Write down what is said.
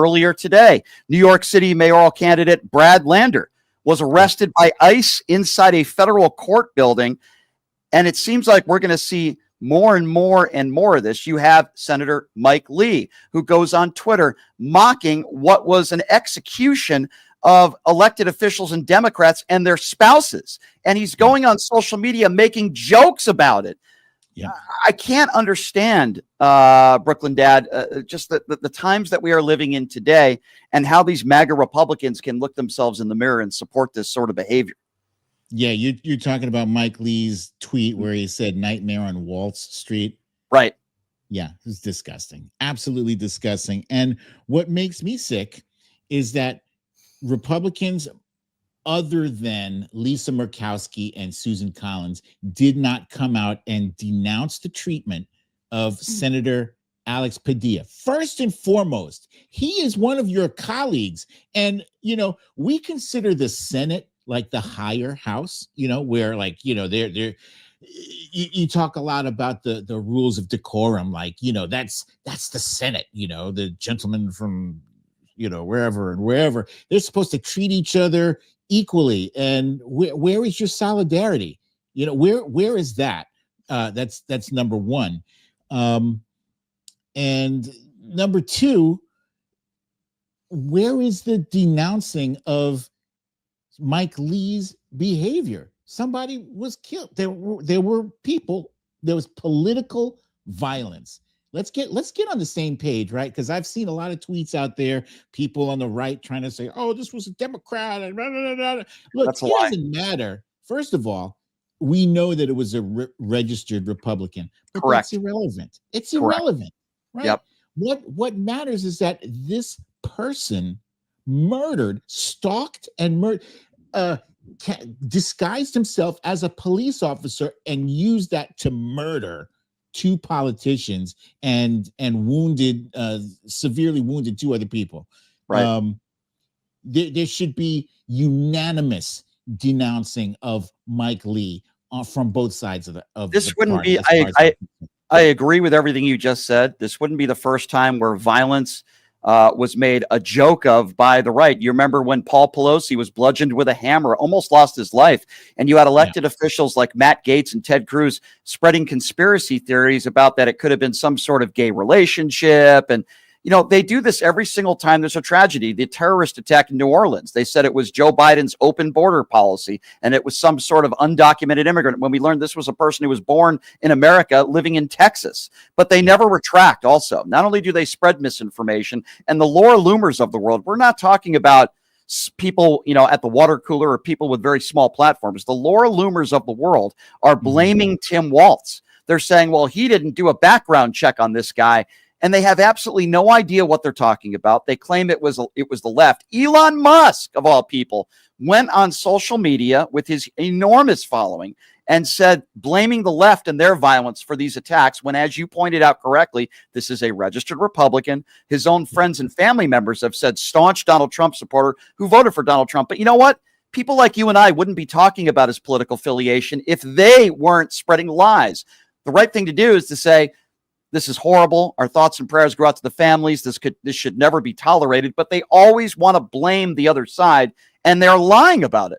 earlier today, New York City mayoral candidate Brad Lander was arrested by ICE inside a federal court building. And it seems like we're going to see more and more and more of this. You have Senator Mike Lee, who goes on Twitter mocking what was an execution of elected officials and Democrats and their spouses. And he's going on social media making jokes about it. Yeah. I can't understand, Brooklyn Dad, just the times that we are living in today and how these MAGA Republicans can look themselves in the mirror and support this sort of behavior. Yeah, you're talking about Mike Lee's tweet where he said "Nightmare on Waltz Street." Right. Yeah, it's disgusting. Absolutely disgusting. And what makes me sick is that Republicans, other than Lisa Murkowski and Susan Collins, did not come out and denounce the treatment of Senator Alex Padilla. First and foremost, he is one of your colleagues. And, we consider the Senate like the higher house, where you talk a lot about the rules of decorum. Like, that's the Senate, the gentlemen from, wherever, they're supposed to treat each other equally. And where is your solidarity? Where is that? That's number one. And number two, where is the denouncing of Mike Lee's behavior? Somebody was killed. There were people. There was political violence. Let's get on the same page, right? Because I've seen a lot of tweets out there, people on the right trying to say, "Oh, this was a Democrat." And blah, blah, blah, blah. Look, it doesn't matter. First of all, we know that it was a registered Republican, but Correct. That's irrelevant. It's Correct. Irrelevant, right? Yep. What matters is that this person stalked and disguised himself as a police officer and used that to murder two politicians and severely wounded two other people. Right. There should be unanimous denouncing of Mike Lee from both sides of this. Wouldn't party, be. I agree with everything you just said. This wouldn't be the first time where violence was made a joke of by the right. You remember when Paul Pelosi was bludgeoned with a hammer, almost lost his life, and you had elected officials like Matt Gaetz and Ted Cruz spreading conspiracy theories about that it could have been some sort of gay relationship. And, they do this every single time there's a tragedy. The terrorist attack in New Orleans, they said it was Joe Biden's open border policy, and it was some sort of undocumented immigrant, when we learned this was a person who was born in America living in Texas. But they never retract also. Not only do they spread misinformation, and the Laura Loomers of the world, we're not talking about people, at the water cooler or people with very small platforms. The Laura Loomers of the world are blaming Tim Walz. They're saying, well, he didn't do a background check on this guy. And they have absolutely no idea what they're talking about. They claim it was the left. Elon Musk, of all people, went on social media with his enormous following and said, blaming the left and their violence for these attacks, when, as you pointed out correctly, this is a registered Republican. His own friends and family members have said staunch Donald Trump supporter who voted for Donald Trump. But you know what? People like you and I wouldn't be talking about his political affiliation if they weren't spreading lies. The right thing to do is to say, this is horrible. Our thoughts and prayers go out to the families. This should never be tolerated. But they always want to blame the other side, and they're lying about it.